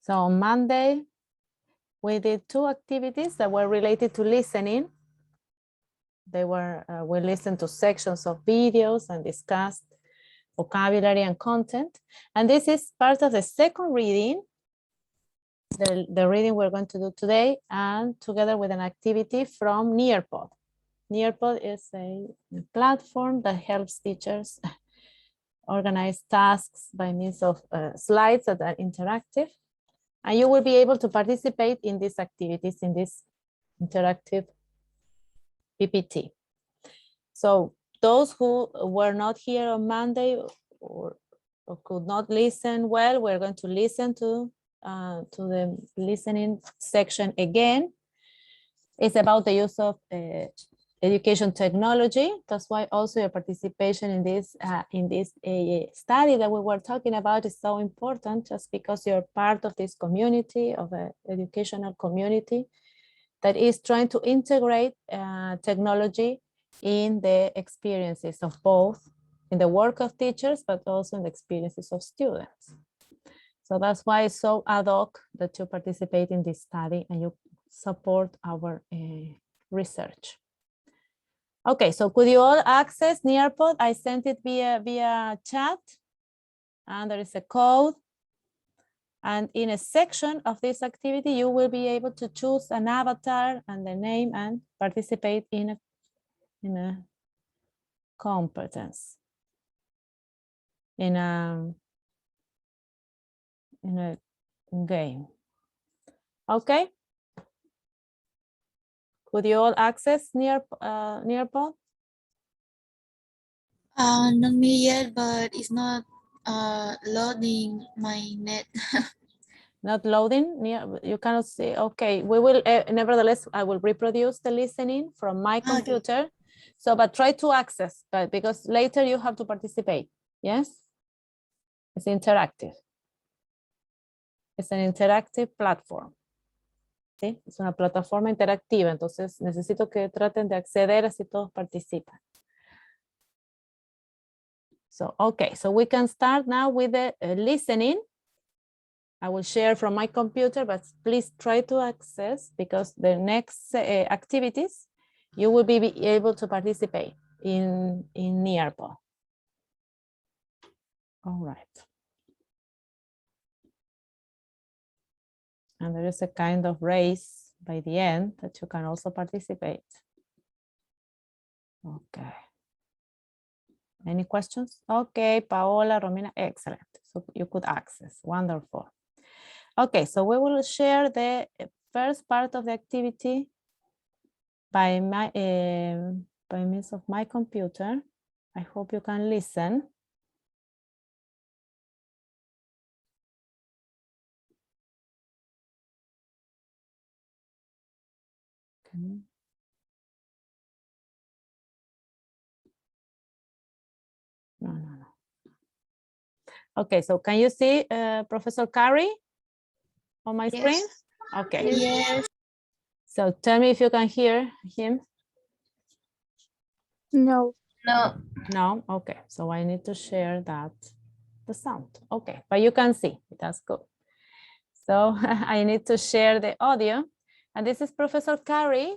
So on Monday, we did 2 activities that were related to listening. They were, we listened to sections of videos and discussed vocabulary and content. And this is part of the second reading, the reading we're going to do today, and together with an activity from Nearpod. Nearpod is a platform that helps teachers organize tasks by means of slides that are interactive. And you will be able to participate in these activities in this interactive PPT. So those who were not here on Monday or could not listen well, we're going to listen to the listening section again. It's about the use of education technology. That's why also your participation in this study that we were talking about is so important, just because you're part of this community, of an educational community that is trying to integrate technology in the experiences of both, in the work of teachers, but also in the experiences of students. So that's why it's so ad hoc that you participate in this study and you support our research. Okay, so could you all access Nearpod? I sent it via chat, and there is a code. And in a section of this activity, you will be able to choose an avatar and the name and participate in a competence, in a game. Okay. Could you all access Nearpod? Not me yet, but it's not loading my net. Not loading, you cannot see. Okay, we will, nevertheless, I will reproduce the listening from my computer. Okay. So, but try to access, but because later you have to participate, yes? It's interactive. Es an interactive platform. ¿Sí? Es una plataforma interactiva, entonces necesito que traten de acceder así todos participan. So, okay, so we can start now with the listening. I will share from my computer, but please try to access, because the next activities, you will be able to participate in Nearpod. All right. And there is a kind of race by the end that you can also participate. Okay. Any questions? Okay, Paola, Romina, excellent. So you could access, wonderful. Okay, so we will share the first part of the activity by means of my computer. I hope you can listen. Okay. No. Okay, so can you see Professor Carey on my screen? Okay. Yes. So tell me if you can hear him. No. No? Okay, so I need to share the sound. Okay, but you can see, that's good. So I need to share the audio. And this is Professor Carey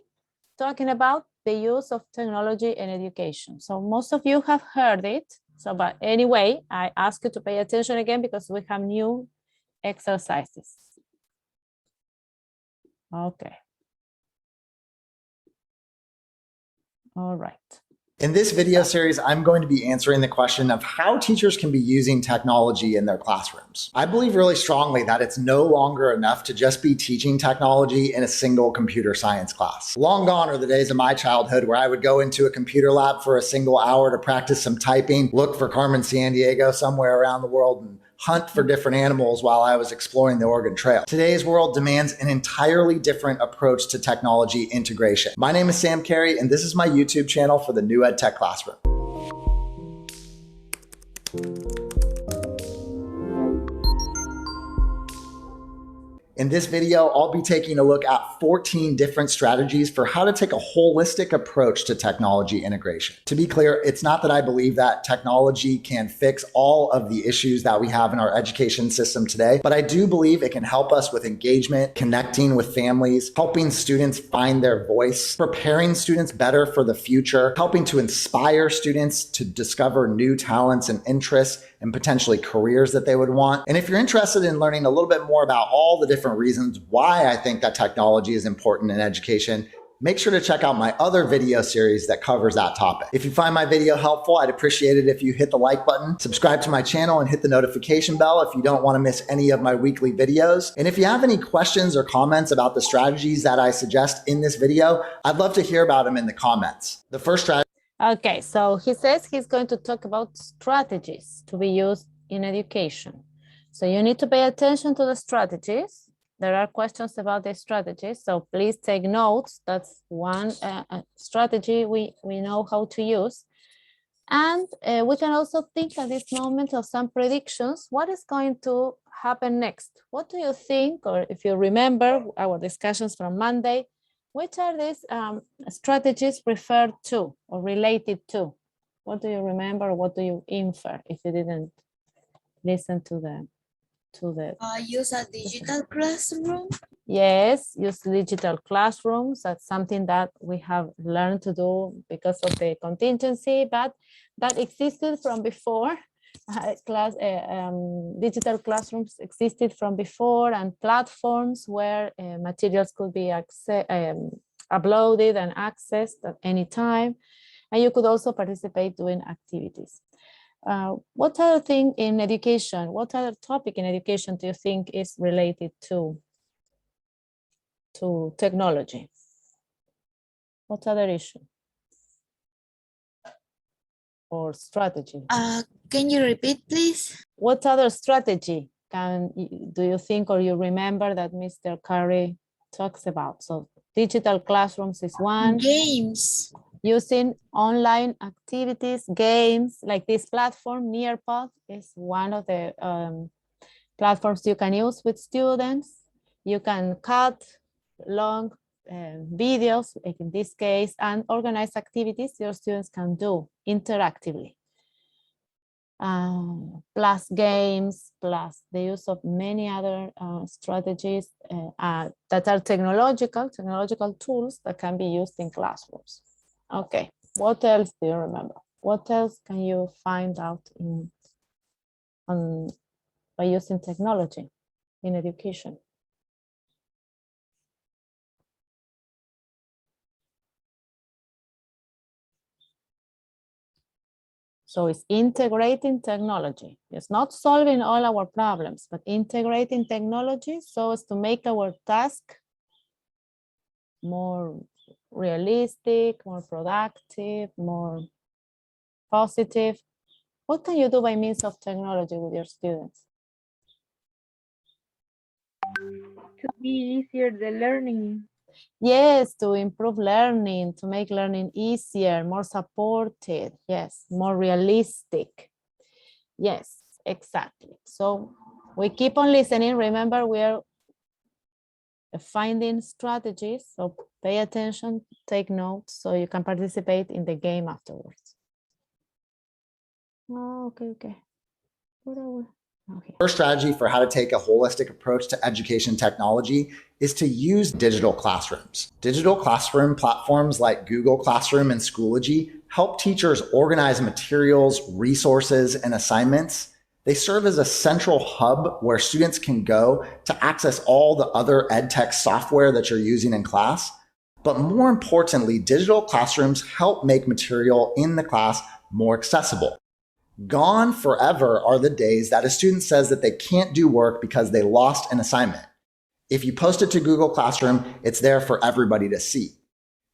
talking about the use of technology in education. So most of you have heard it. So, but anyway, I ask you to pay attention again because we have new exercises. Okay. All right. In this video series, I'm going to be answering the question of how teachers can be using technology in their classrooms. I believe really strongly that it's no longer enough to just be teaching technology in a single computer science class. Long gone are the days of my childhood where I would go into a computer lab for a single hour to practice some typing, look for Carmen Sandiego somewhere around the world, and hunt for different animals while I was exploring the Oregon Trail. Today's world demands an entirely different approach to technology integration. My name is Sam Carey, and this is my YouTube channel for the New Ed Tech Classroom. In this video, I'll be taking a look at 14 different strategies for how to take a holistic approach to technology integration. To be clear, it's not that I believe that technology can fix all of the issues that we have in our education system today, but I do believe it can help us with engagement, connecting with families, helping students find their voice, preparing students better for the future, helping to inspire students to discover new talents and interests and potentially careers that they would want. And if you're interested in learning a little bit more about all the different reasons why I think that technology is important in education, make sure to check out my other video series that covers that topic. If you find my video helpful, I'd appreciate it if you hit the like button, subscribe to my channel, and hit the notification bell if you don't want to miss any of my weekly videos. And if you have any questions or comments about the strategies that I suggest in this video, I'd love to hear about them in the comments. The first strategy. Okay, so he says he's going to talk about strategies to be used in education. So you need to pay attention to the strategies. There are questions about the strategies, so please take notes. That's one strategy we know how to use. And we can also think at this moment of some predictions. What is going to happen next? What do you think, or if you remember our discussions from Monday, which are these strategies referred to or related to? What do you remember? What do you infer if you didn't listen to the Use a digital classroom. Yes, use digital classrooms. That's something that we have learned to do because of the contingency, but that existed from before. Digital classrooms existed from before, and platforms where materials could be uploaded and accessed at any time. And you could also participate doing activities. What other thing in education, what other topic in education do you think is related to technology? What other issue or strategy? Can you repeat, please? What other strategy do you think or you remember that Mr. Curry talks about? So digital classrooms is one. Games. Using online activities, games, like this platform, Nearpod, is one of the platforms you can use with students. You can cut long videos, like in this case, and organize activities your students can do interactively. Plus games, plus the use of many other strategies that are technological tools that can be used in classrooms. Okay, what else do you remember? What else can you find out by using technology in education? So it's integrating technology. It's not solving all our problems, but integrating technology so as to make our task more realistic, more productive, more positive. What can you do by means of technology with your students? To be easier the learning. Yes, to improve learning, to make learning easier, more supported, yes, more realistic. Yes, exactly. So we keep on listening. Remember, we are finding strategies, so pay attention, take notes, so you can participate in the game afterwards. Oh, okay. Okay. First strategy for how to take a holistic approach to education technology is to use digital classrooms. Digital classroom platforms like Google Classroom and Schoology help teachers organize materials, resources, and assignments. They serve as a central hub where students can go to access all the other EdTech software that you're using in class. But more importantly, digital classrooms help make material in the class more accessible. Gone forever are the days that a student says that they can't do work because they lost an assignment. If you post it to Google Classroom, it's there for everybody to see.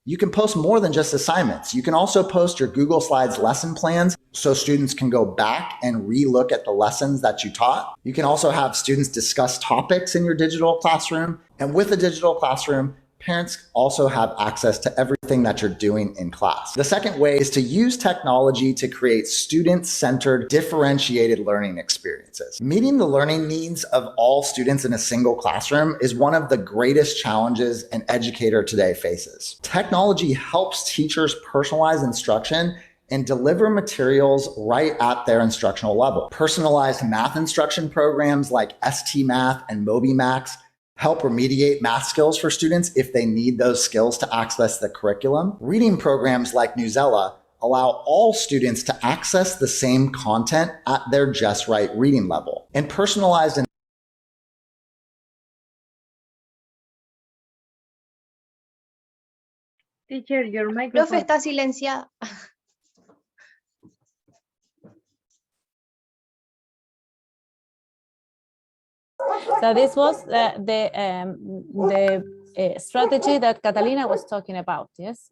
You can post more than just assignments. You can also post your Google Slides lesson plans so students can go back and re-look at the lessons that you taught. You can also have students discuss topics in your digital classroom. And with a digital classroom, parents also have access to everything that you're doing in class. The second way is to use technology to create student-centered, differentiated learning experiences. Meeting the learning needs of all students in a single classroom is one of the greatest challenges an educator today faces. Technology helps teachers personalize instruction and deliver materials right at their instructional level. Personalized math instruction programs like ST-Math and MobyMax help remediate math skills for students if they need those skills to access the curriculum. Reading programs like Newsela allow all students to access the same content at their just right reading level. And personalized Teacher, your Profe, microphone. está silenciada. So this was the strategy that Catalina was talking about, yes?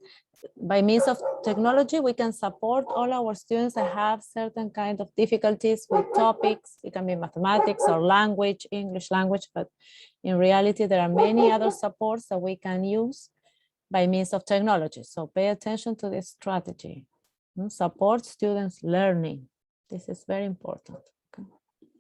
By means of technology, we can support all our students that have certain kind of difficulties with topics. It can be mathematics or language, English language, but in reality, there are many other supports that we can use by means of technology. So pay attention to this strategy. Support students' learning. This is very important.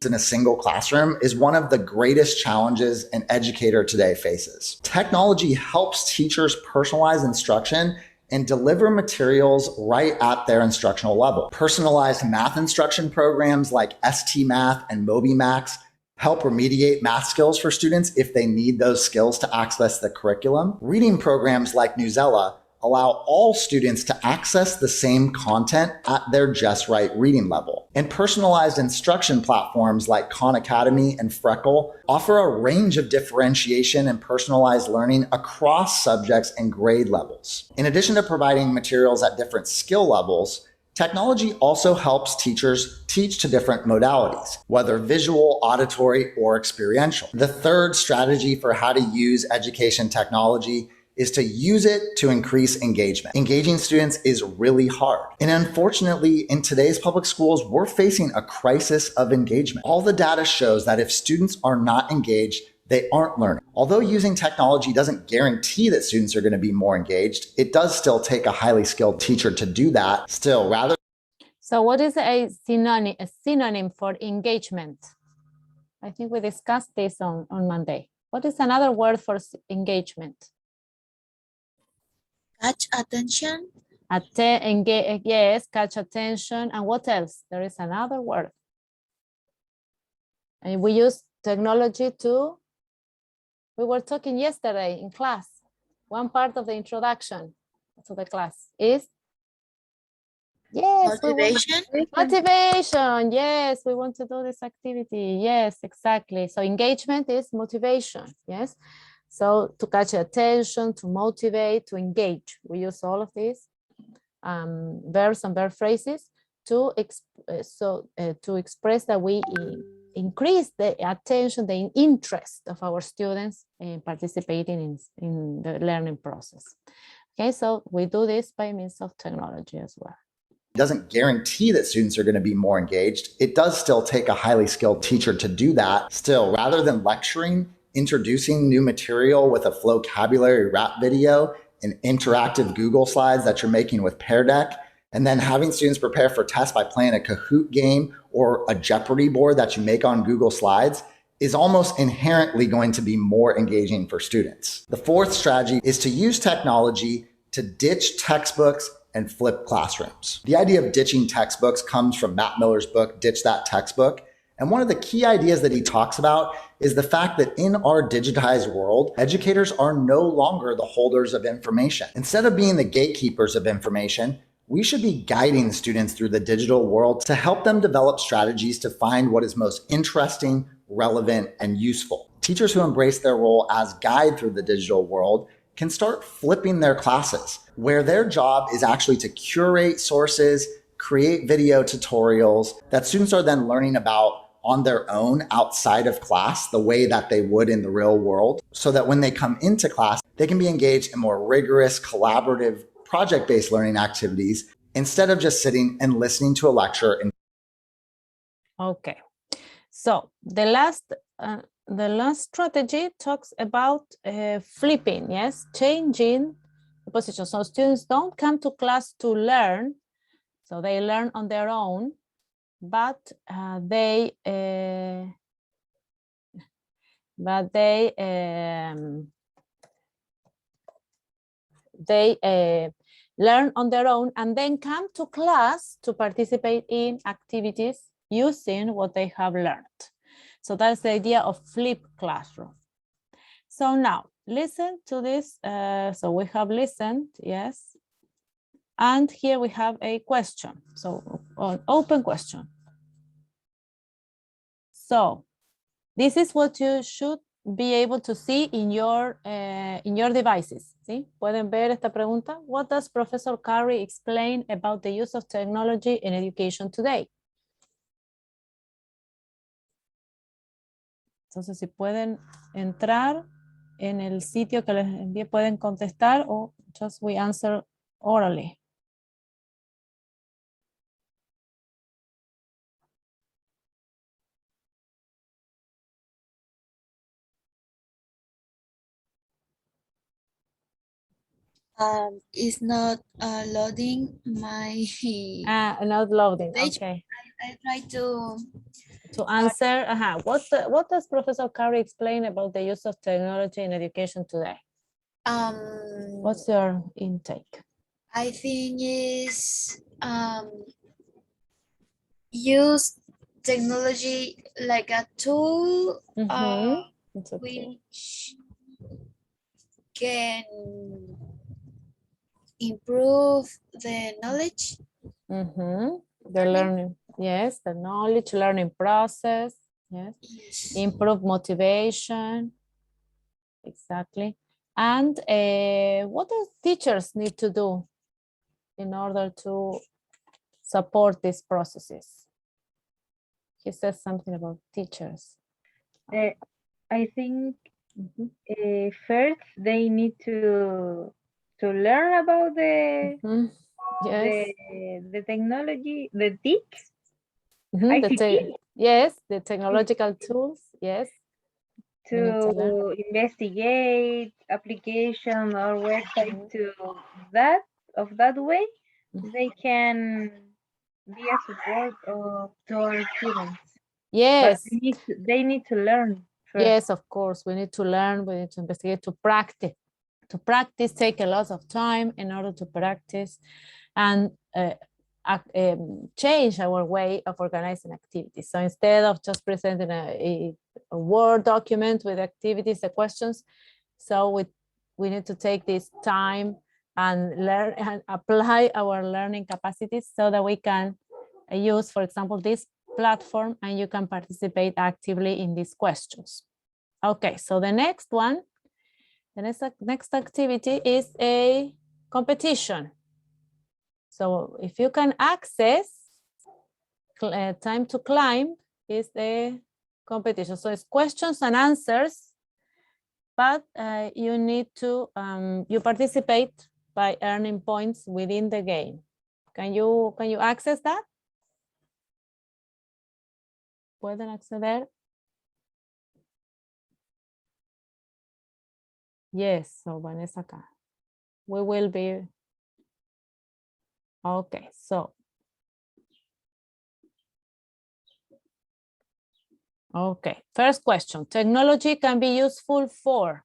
in a single classroom is one of the greatest challenges an educator today faces. Technology helps teachers personalize instruction and deliver materials right at their instructional level. Personalized math instruction programs like ST-Math and MobyMax help remediate math skills for students if they need those skills to access the curriculum. Reading programs like Newsela allow all students to access the same content at their just right reading level. And personalized instruction platforms like Khan Academy and Freckle offer a range of differentiation and personalized learning across subjects and grade levels. In addition to providing materials at different skill levels, technology also helps teachers teach to different modalities, whether visual, auditory, or experiential. The third strategy for how to use education technology is to use it to increase engagement. Engaging students is really hard. And unfortunately, in today's public schools, we're facing a crisis of engagement. All the data shows that if students are not engaged, they aren't learning. Although using technology doesn't guarantee that students are going to be more engaged, it does still take a highly skilled teacher to do that. Still, rather. So what is a synonym for engagement? I think we discussed this on Monday. What is another word for engagement? Catch attention. Yes, catch attention. And what else? There is another word. And we use technology to, we were talking yesterday in class. One part of the introduction to the class is, yes, Motivation. motivation. Yes, we want to do this activity. Yes, exactly. So engagement is motivation. Yes. So to catch attention, to motivate, to engage, we use all of these verbs and verb phrases to express that we increase the attention, the interest of our students in participating in the learning process. Okay, so we do this by means of technology as well. Doesn't guarantee that students are going to be more engaged. It does still take a highly skilled teacher to do that. Still, rather than lecturing, introducing new material with a vocabulary rap video and interactive Google slides that you're making with Pear Deck, and then having students prepare for tests by playing a Kahoot game or a Jeopardy board that you make on Google Slides is almost inherently going to be more engaging for students. The fourth strategy is to use technology to ditch textbooks and flip classrooms. The idea of ditching textbooks comes from Matt Miller's book, Ditch That Textbook. And one of the key ideas that he talks about is the fact that in our digitized world, educators are no longer the holders of information. Instead of being the gatekeepers of information, we should be guiding students through the digital world to help them develop strategies to find what is most interesting, relevant, and useful. Teachers who embrace their role as guide through the digital world can start flipping their classes, where their job is actually to curate sources, create video tutorials that students are then learning about on their own outside of class, the way that they would in the real world, so that when they come into class, they can be engaged in more rigorous, collaborative, project-based learning activities instead of just sitting and listening to a lecture. Okay, so the last the last strategy talks about flipping, yes, changing the position. So students don't come to class to learn, so they learn on their own, but they learn on their own and then come to class to participate in activities using what they have learned. So that's the idea of flipped classroom. So now listen to this. So we have listened, yes. And here we have a question. So an open question. So this is what you should be able to see in your devices. ¿Sí? Pueden ver esta pregunta. What does Professor Curry explain about the use of technology in education today? Entonces, si pueden entrar en el sitio que les envié, pueden contestar o just we answer orally. It's not loading my Not loading, page. okay. I try to answer, what does Professor Curry explain about the use of technology in education today? What's your intake? I think is use technology like a tool It's okay. which can improve the knowledge. The learning, yes, the knowledge learning process, yes. Yes. Improve motivation, exactly. And what do teachers need to do in order to support these processes? He says something about teachers. I think first they need to learn about the Yes. the technology, the TIC. Yes, the technological tools, yes. To investigate application or website to that way, they can be a support to our students. Yes. But they need to learn first. Yes, of course. We need to learn, we need to investigate, to practice. To practice take a lot of time in order to practice and change our way of organizing activities. So instead of just presenting a Word document with activities and questions, so we need to take this time and learn and apply our learning capacities so that we can use, for example, this platform and you can participate actively in these questions. Okay, so the next one, the next activity is a competition. So if you can access time to climb is the competition. So it's questions and answers, but you need to, you participate by earning points within the game. Can you access that? ¿Pueden acceder? Yes, so Vanessa acá. We will be, okay, so. Okay, first question. Technology can be useful for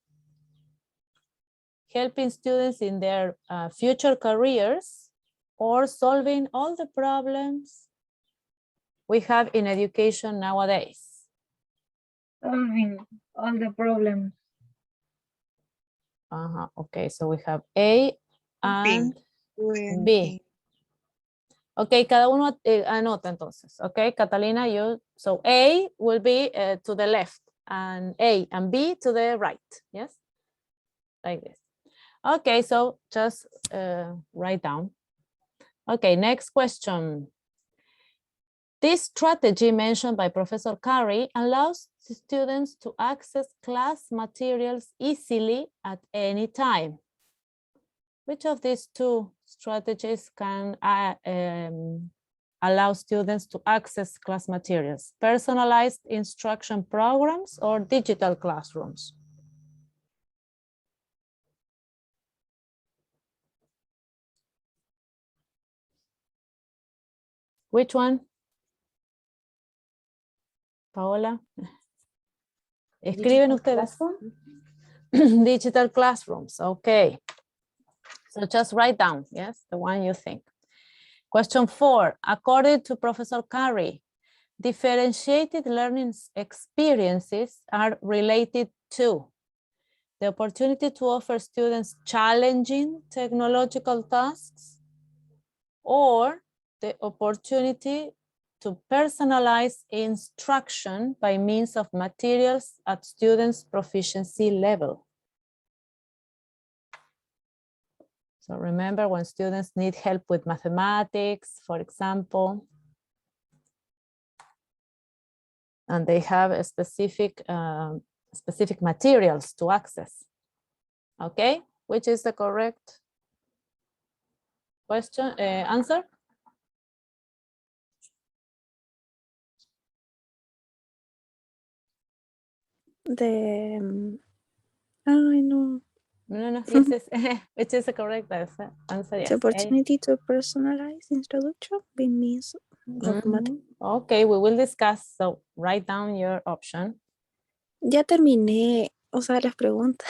helping students in their future careers or solving all the problems we have in education nowadays. Solving all the problems. Okay, so we have A and B. Okay, cada uno anota entonces. Okay, Catalina, you, so A will be to the left and A and B to the right, yes? Like this. Okay, so just write down. Okay, next question. This strategy mentioned by Professor Curry allows students to access class materials easily at any time. Which of these two strategies can allow students to access class materials? Personalized instruction programs or digital classrooms? Which one? Paola. Escriben ustedes. Digital classrooms, okay. So just write down, yes, the one you think. Question 4, according to Professor Curry, differentiated learning experiences are related to the opportunity to offer students challenging technological tasks or the opportunity to personalize instruction by means of materials at students' proficiency level. So remember when students need help with mathematics, for example, and they have a specific materials to access. Okay, which is the correct question, answer? I know. No, yes, which is the correct answer? Yes. The opportunity to personalize introduction by means of Okay, we will discuss. So write down your option. Ya terminé, o sea, las preguntas.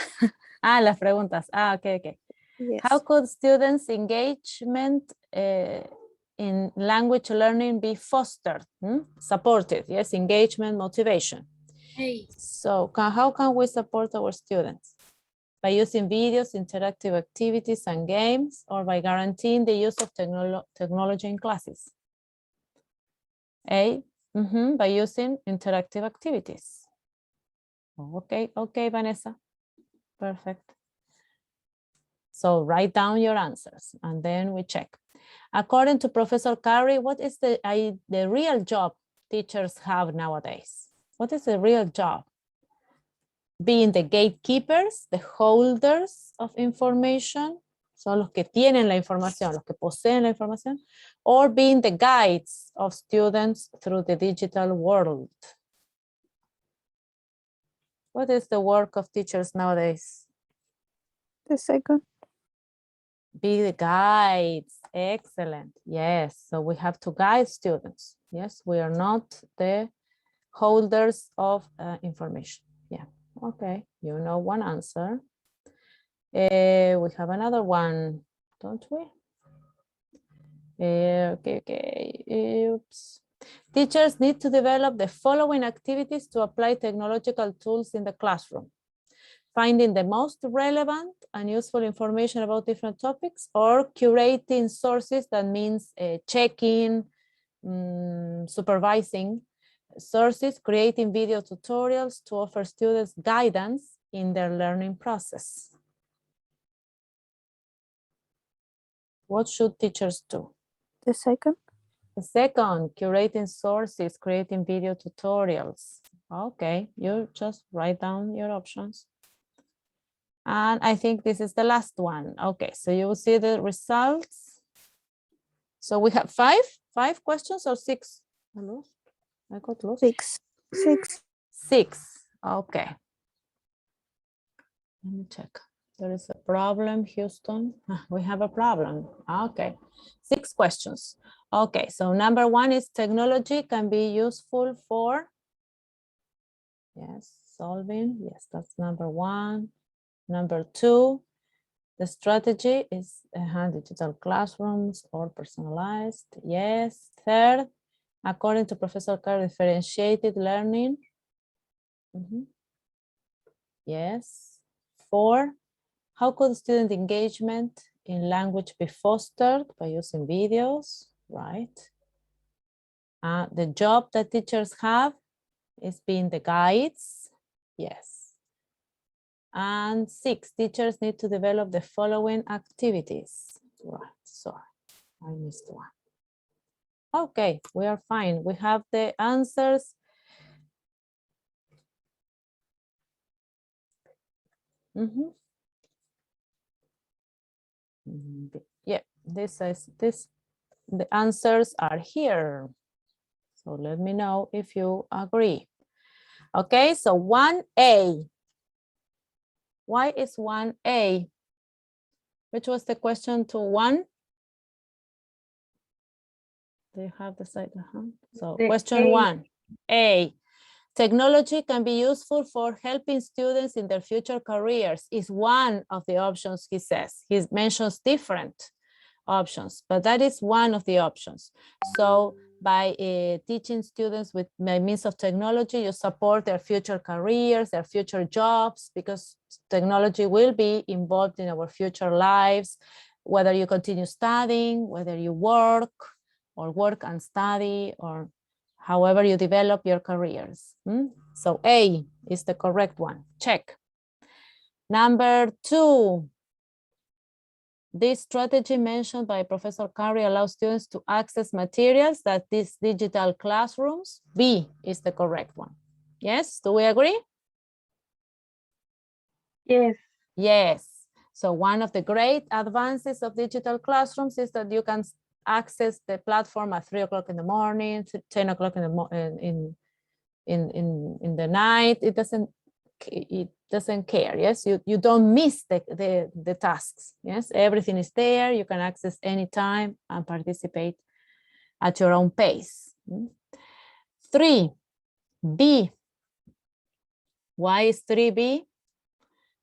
Las preguntas. Okay. Yes. How could students' engagement in language learning be fostered, supported? Yes, engagement, motivation. Hey, So how can we support our students? By using videos, interactive activities, and games, or by guaranteeing the use of technology in classes? A, by using interactive activities. Okay, Vanessa, perfect. So write down your answers and then we check. According to Professor Curry, what is the real job teachers have nowadays? What is the real job? Being the gatekeepers, the holders of information, son los que tienen la información, los que poseen la información, or being the guides of students through the digital world. What is the work of teachers nowadays? The second. Be the guides. Excellent. Yes, so we have to guide students. Yes, we are not the holders of information. Yeah, okay, you know one answer. We have another one, don't we? Okay. Oops. Teachers need to develop the following activities to apply technological tools in the classroom. Finding the most relevant and useful information about different topics, or curating sources, that means checking, supervising sources, creating video tutorials to offer students guidance in their learning process. What should teachers do? The second. The second, curating sources, creating video tutorials. Okay, you just write down your options. And I think this is the last one. Okay, so you will see the results. So we have five questions or 6? I got lost. 6. 6, okay. Let me check. There is a problem, Houston. We have a problem. Okay, 6 questions. Okay, so number 1 is technology can be useful for, yes, solving. Yes, that's number 1. Number 2, the strategy is digital classrooms or personalized. Yes. 3rd, according to Professor Curry, differentiated learning. Yes. 4, how could student engagement in language be fostered? By using videos, right? The job that teachers have is being the guides. Yes. And 6, teachers need to develop the following activities. Right, sorry, I missed one. Okay, we are fine. We have the answers. Yeah, this the answers are here. So let me know if you agree. Okay, so 1A. Why is 1A? Which was the question to 1? Do you have the side? So The question A. 1A. Technology can be useful for helping students in their future careers is one of the options, he says. He mentions different options, but that is one of the options. So by teaching students with by means of technology, you support their future careers, their future jobs, because technology will be involved in our future lives, whether you continue studying, whether you work or work and study, or however you develop your careers. So A is the correct one, check. Number 2, this strategy mentioned by Professor Curry allows students to access materials that these digital classrooms. B is the correct one. Yes, do we agree? Yes. Yes. So one of the great advances of digital classrooms is that you can access the platform at 3 o'clock in the morning, 10 o'clock in the night. It doesn't care. Yes, you don't miss the tasks. Yes, everything is there. You can access anytime and participate at your own pace. 3, B. Why is 3B?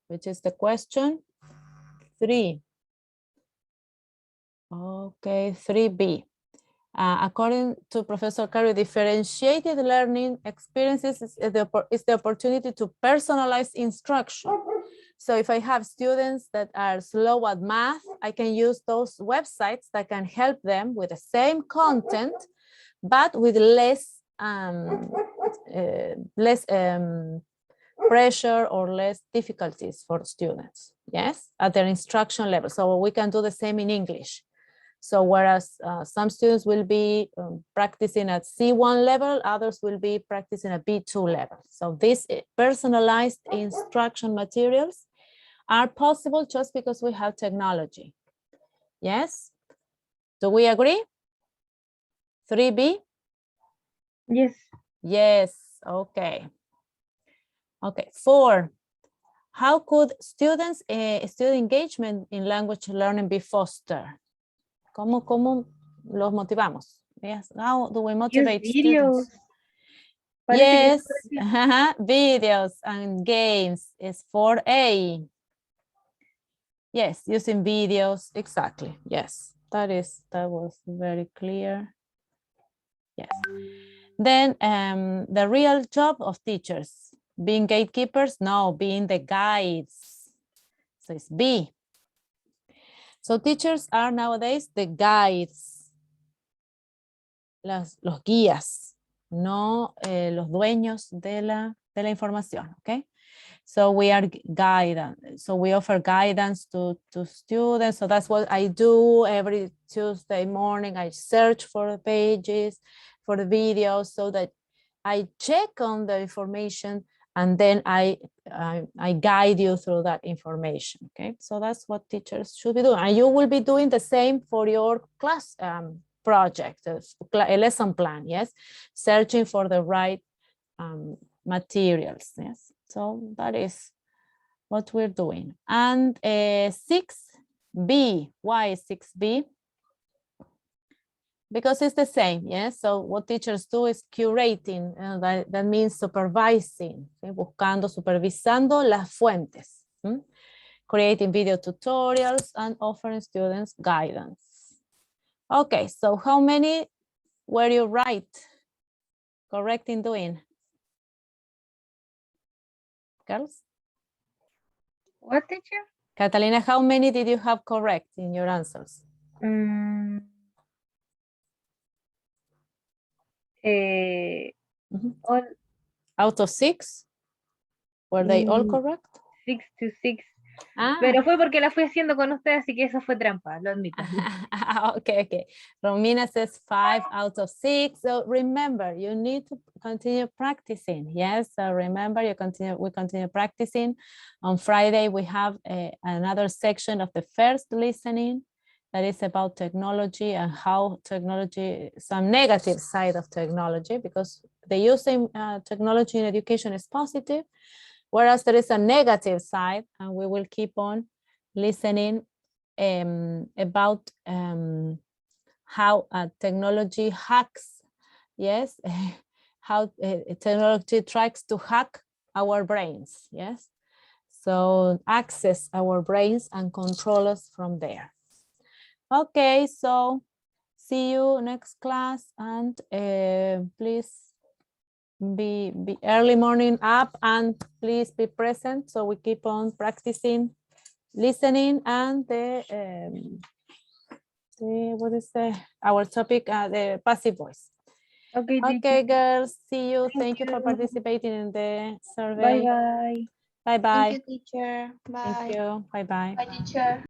Which is the question? 3. Okay, 3B. According to Professor Curry, differentiated learning experiences is the opportunity to personalize instruction. So if I have students that are slow at math, I can use those websites that can help them with the same content, but with less pressure or less difficulties for students, yes, at their instruction level. So we can do the same in English. So whereas some students will be practicing at C1 level, others will be practicing at B2 level. So these personalized instruction materials are possible just because we have technology. Yes? Do we agree? 3B? Yes. Yes, okay. Okay, 4. How could student engagement in language learning be fostered? ¿Cómo los motivamos? Yes, how do we motivate videos. students? Parece que Yes, es parecido. videos and games is 4A. Yes, using videos, exactly. Yes, that was very clear. Yes. Then the real job of teachers, being gatekeepers? No, being the guides. So it's B. So teachers are nowadays the guides, los guías, no los dueños de la información, okay? So we are guidance. So we offer guidance to students. So that's what I do every Tuesday morning. I search for the pages, for the videos, so that I check on the information and then I guide you through that information. Okay, so that's what teachers should be doing. And you will be doing the same for your class project, a lesson plan. Yes, searching for the right materials. Yes. So that is what we're doing. And 6B, why 6B? Because it's the same, yes? So what teachers do is curating, that means supervising, ¿sí? Supervisando las fuentes, creating video tutorials and offering students guidance. Okay, so how many were you right, correct in doing? Girls? What, teacher? Catalina, how many did you have correct in your answers? All Out of 6? Were they all correct? 6 to 6. Ah. Pero fue porque la fui haciendo con usted, así que eso fue trampa, lo admito. Okay. Romina says 5 out of 6. So remember, you need to continue practicing. Yes, so remember, we continue practicing. On Friday, we have another section of the first listening that is about technology and how technology, some negative side of technology, because the use of technology in education is positive, whereas there is a negative side, and we will keep on listening about how technology hacks, yes, how technology tries to hack our brains, yes, so access our brains and control us from there. Okay, so see you next class, and please be early morning up, and please be present so we keep on practicing listening and what is our topic, the passive voice. Okay, Okay, teacher. girls, see you. Thank you for you. participating in the Bye survey. bye. Bye bye. Thank you, teacher. Bye. Thank you. Bye bye. Bye, teacher.